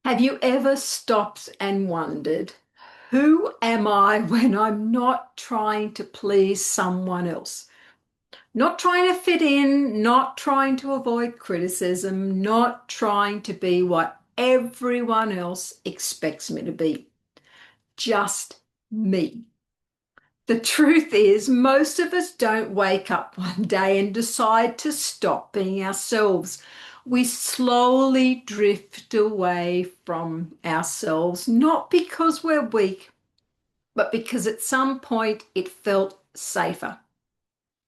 Have you ever stopped and wondered, who am I when I'm not trying to please someone else? Not trying to fit in, not trying to avoid criticism, not trying to be what everyone else expects me to be. Just me. The truth is, most of us don't wake up one day and decide to stop being ourselves. We slowly drift away from ourselves, not because we're weak, but because at some point it felt safer.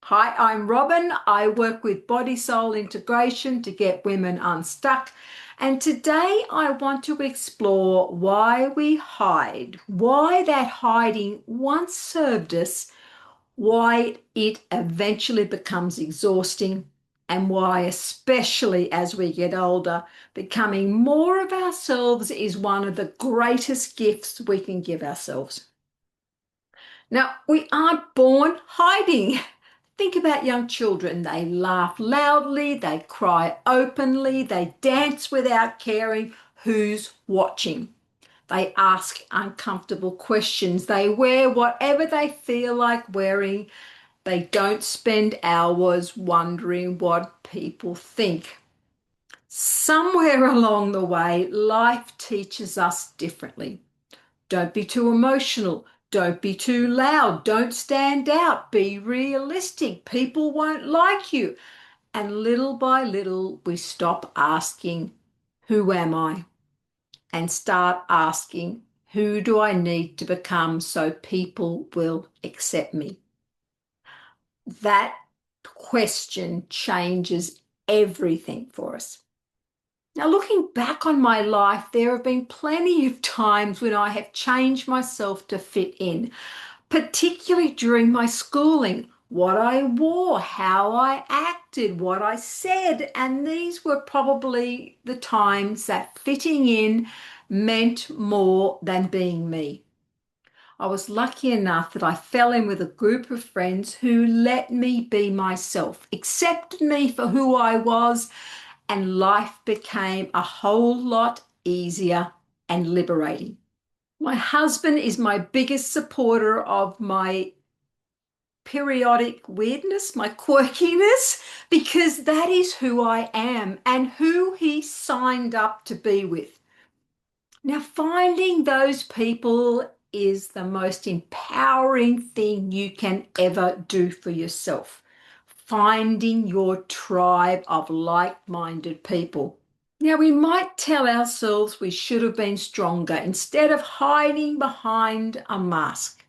Hi, I'm Robyn. I work with body soul integration to get women unstuck. And today I want to explore why we hide, why that hiding once served us, why it eventually becomes exhausting, and why, especially as we get older, becoming more of ourselves is one of the greatest gifts we can give ourselves. Now, we aren't born hiding. Think about young children. They laugh loudly, they cry openly, they dance without caring who's watching. They ask uncomfortable questions. They wear whatever they feel like wearing. They don't spend hours wondering what people think. Somewhere along the way, life teaches us differently. Don't be too emotional. Don't be too loud. Don't stand out. Be realistic. People won't like you. And little by little, we stop asking, who am I? And start asking, who do I need to become so people will accept me? That question changes everything for us. Now, looking back on my life, there have been plenty of times when I have changed myself to fit in, particularly during my schooling. What I wore, how I acted, what I said, and these were probably the times that fitting in meant more than being me. I was lucky enough that I fell in with a group of friends who let me be myself, accepted me for who I was, and life became a whole lot easier and liberating. My husband is my biggest supporter of my periodic weirdness, my quirkiness, because that is who I am and who he signed up to be with. Now, finding those people is the most empowering thing you can ever do for yourself. Finding your tribe of like-minded people. Now, we might tell ourselves we should have been stronger instead of hiding behind a mask.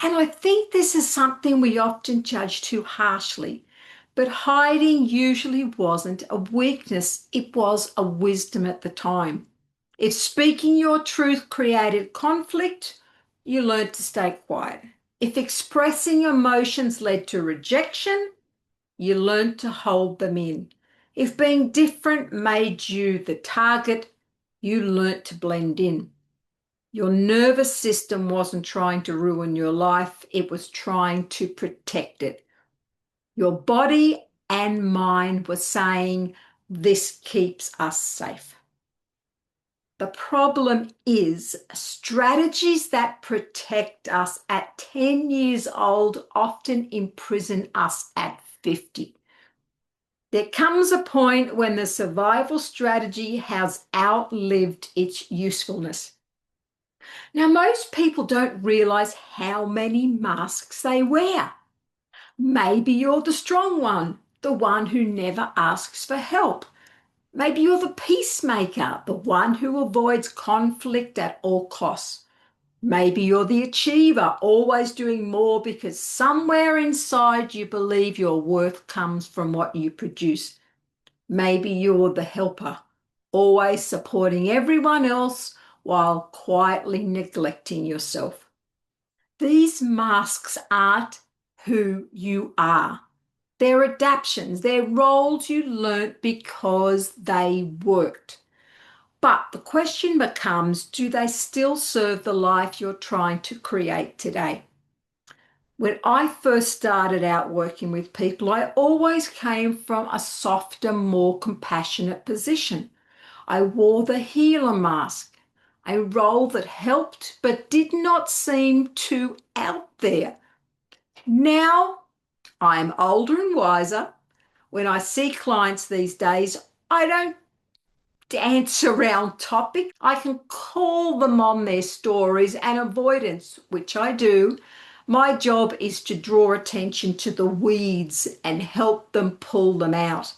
And I think this is something we often judge too harshly. But hiding usually wasn't a weakness, it was a wisdom at the time. If speaking your truth created conflict, you learned to stay quiet. If expressing emotions led to rejection, you learned to hold them in. If being different made you the target, you learnt to blend in. Your nervous system wasn't trying to ruin your life, it was trying to protect it. Your body and mind were saying, this keeps us safe. The problem is strategies that protect us at 10 years old often imprison us at 50. There comes a point when the survival strategy has outlived its usefulness. Now, most people don't realize how many masks they wear. Maybe you're the strong one, the one who never asks for help. Maybe you're the peacemaker, the one who avoids conflict at all costs. Maybe you're the achiever, always doing more because somewhere inside you believe your worth comes from what you produce. Maybe you're the helper, always supporting everyone else while quietly neglecting yourself. These masks aren't who you are. They're adaptations, they're roles you learnt because they worked. But the question becomes, do they still serve the life you're trying to create today? When I first started out working with people, I always came from a softer, more compassionate position. I wore the healer mask, a role that helped but did not seem too out there. Now I'm older and wiser. When I see clients these days, I don't dance around topics. I can call them on their stories and avoidance, which I do. My job is to draw attention to the weeds and help them pull them out.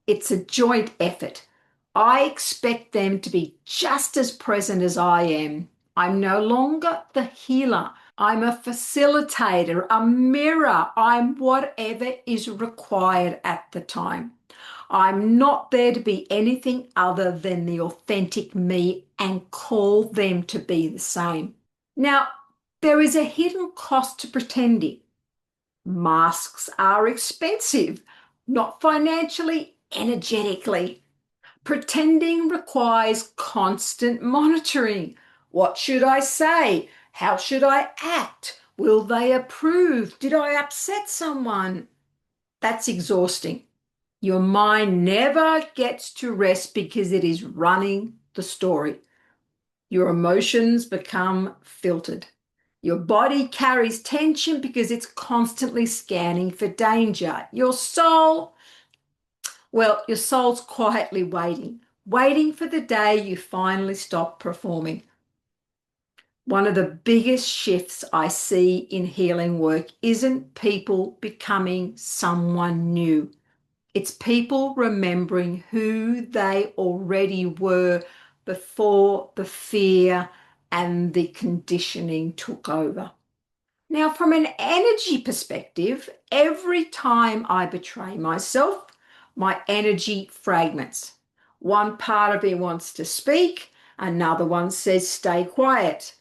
It's a joint effort. I expect them to be just as present as I am. I'm no longer the healer. I'm a facilitator, a mirror. I'm whatever is required at the time. I'm not there to be anything other than the authentic me and call them to be the same. Now, there is a hidden cost to pretending. Masks are expensive, not financially, energetically. Pretending requires constant monitoring. What should I say? How should I act? Will they approve? Did I upset someone? That's exhausting. Your mind never gets to rest because it is running the story. Your emotions become filtered. Your body carries tension because it's constantly scanning for danger. Your soul's quietly waiting for the day you finally stop performing. One of the biggest shifts I see in healing work isn't people becoming someone new. It's people remembering who they already were before the fear and the conditioning took over. Now, from an energy perspective, every time I betray myself, my energy fragments. One part of me wants to speak, another one says stay quiet.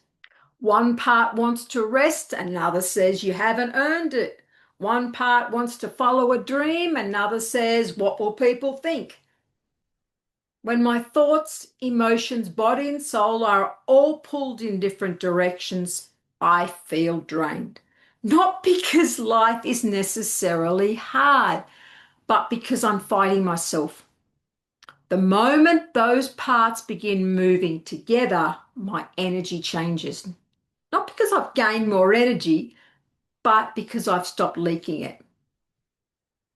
One part wants to rest, another says you haven't earned it. One part wants to follow a dream, another says, what will people think? When my thoughts, emotions, body, and soul are all pulled in different directions, I feel drained. Not because life is necessarily hard, but because I'm fighting myself. The moment those parts begin moving together, my energy changes. Not because I've gained more energy, but because I've stopped leaking it.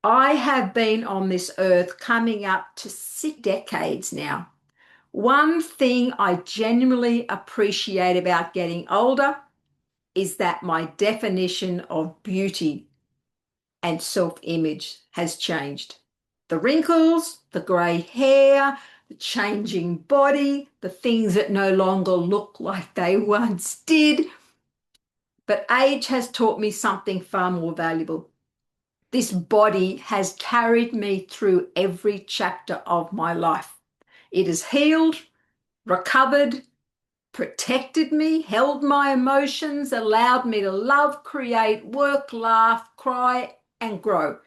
I have been on this earth coming up to 6 decades now. One thing I genuinely appreciate about getting older is that my definition of beauty and self-image has changed. The wrinkles, the grey hair, the changing body, the things that no longer look like they once did. But age has taught me something far more valuable. This body has carried me through every chapter of my life. It has healed, recovered, protected me, held my emotions, allowed me to love, create, work, laugh, cry, and grow.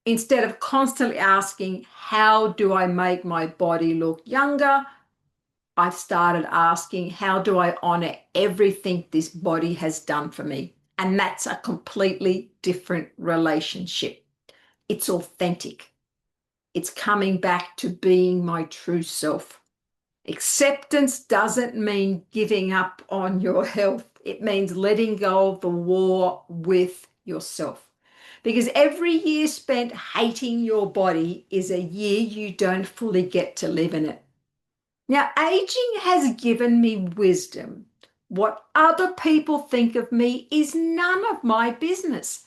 Instead of constantly asking, how do I make my body look younger? I've started asking, how do I honor everything this body has done for me? And that's a completely different relationship. It's authentic. It's coming back to being my true self. Acceptance doesn't mean giving up on your health. It means letting go of the war with yourself. Because every year spent hating your body is a year you don't fully get to live in it. Now, aging has given me wisdom. What other people think of me is none of my business.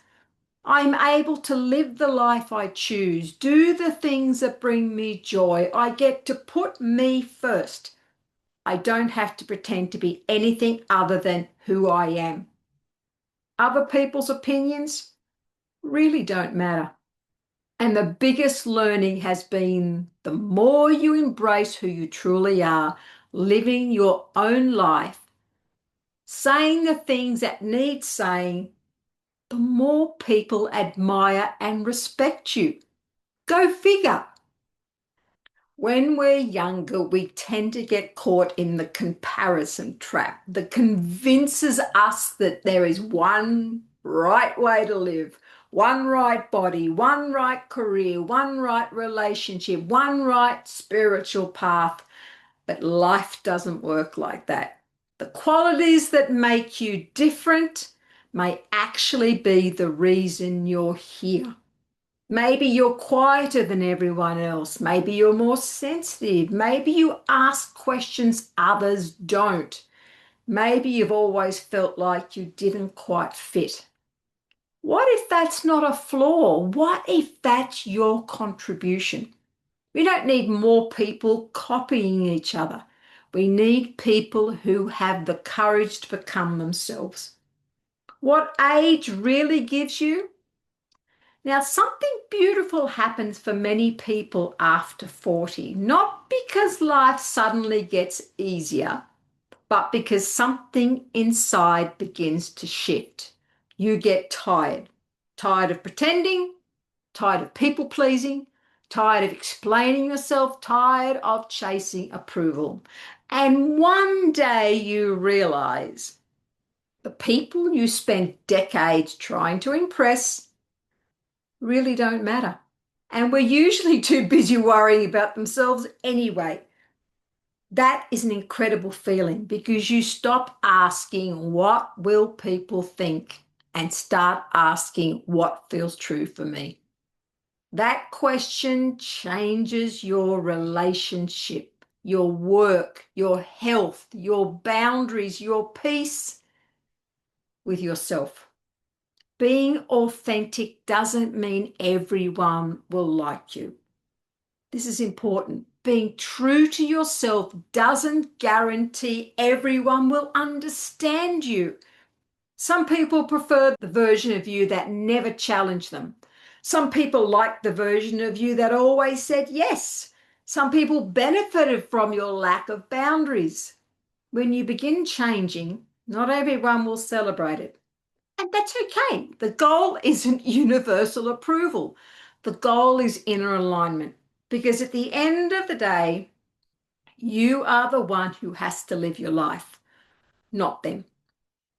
I'm able to live the life I choose, do the things that bring me joy. I get to put me first. I don't have to pretend to be anything other than who I am. Other people's opinions really don't matter. And the biggest learning has been the more you embrace who you truly are, living your own life, saying the things that need saying, the more people admire and respect you. Go figure. When we're younger, we tend to get caught in the comparison trap that convinces us that there is one right way to live, one right body, one right career, one right relationship, one right spiritual path. But life doesn't work like that. The qualities that make you different may actually be the reason you're here. Maybe you're quieter than everyone else. Maybe you're more sensitive. Maybe you ask questions others don't. Maybe you've always felt like you didn't quite fit. What if that's not a flaw? What if that's your contribution? We don't need more people copying each other. We need people who have the courage to become themselves. What age really gives you? Now, something beautiful happens for many people after 40, not because life suddenly gets easier, but because something inside begins to shift. You get tired. Tired of pretending, tired of people pleasing, tired of explaining yourself, tired of chasing approval. And one day you realize the people you spent decades trying to impress really don't matter. And we're usually too busy worrying about themselves anyway. That is an incredible feeling because you stop asking, what will people think? And start asking, what feels true for me? That question changes your relationship, your work, your health, your boundaries, your peace with yourself. Being authentic doesn't mean everyone will like you. This is important. Being true to yourself doesn't guarantee everyone will understand you. Some people prefer the version of you that never challenged them. Some people like the version of you that always said yes. Some people benefited from your lack of boundaries. When you begin changing, not everyone will celebrate it. And that's okay. The goal isn't universal approval. The goal is inner alignment. Because at the end of the day, you are the one who has to live your life, not them.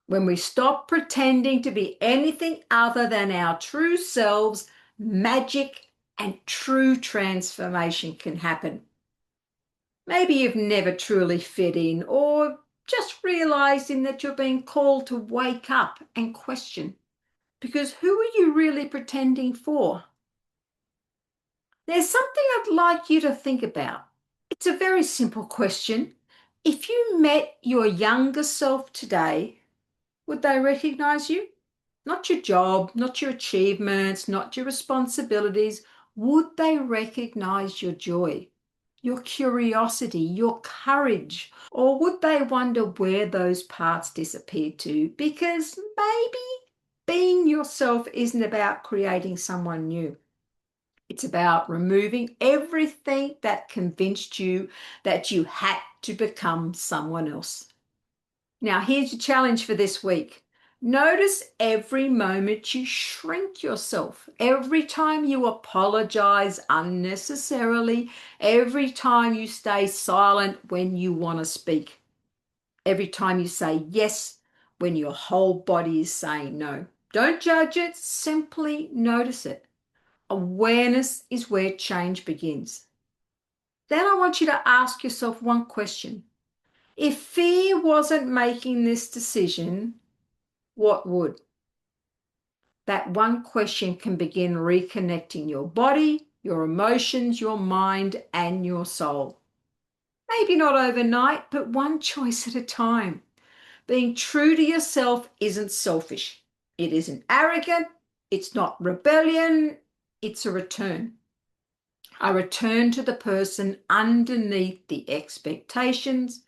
When we stop pretending to be anything other than our true selves, magic and true transformation can happen. Maybe you've never truly fit in or just realizing that you're being called to wake up and question. Because who are you really pretending for? There's something I'd like you to think about. It's a very simple question. If you met your younger self today, would they recognize you? Not your job, not your achievements, not your responsibilities. Would they recognize your joy, your curiosity, your courage? Or would they wonder where those parts disappeared to? Because maybe being yourself isn't about creating someone new. It's about removing everything that convinced you that you had to become someone else. Now, here's your challenge for this week. Notice every moment you shrink yourself, every time you apologize unnecessarily, every time you stay silent when you want to speak, every time you say yes when your whole body is saying no. Don't judge it, simply notice it. Awareness is where change begins. Then I want you to ask yourself one question. If fear wasn't making this decision, what would? That one question can begin reconnecting your body, your emotions, your mind, and your soul. Maybe not overnight, but one choice at a time. Being true to yourself isn't selfish. It isn't arrogant. It's not rebellion. It's a return. A return to the person underneath the expectations,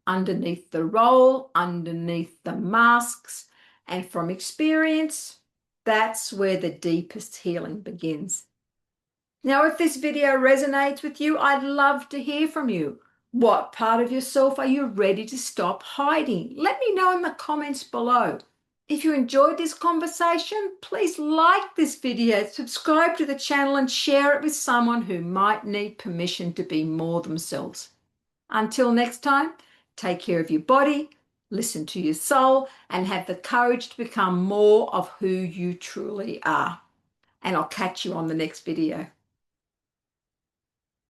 underneath the role, underneath the masks. And from experience, that's where the deepest healing begins. Now, if this video resonates with you, I'd love to hear from you. What part of yourself are you ready to stop hiding? Let me know in the comments below. If you enjoyed this conversation, please like this video, subscribe to the channel and share it with someone who might need permission to be more themselves. Until next time, take care of your body, listen to your soul, and have the courage to become more of who you truly are. and I'll catch you on the next video.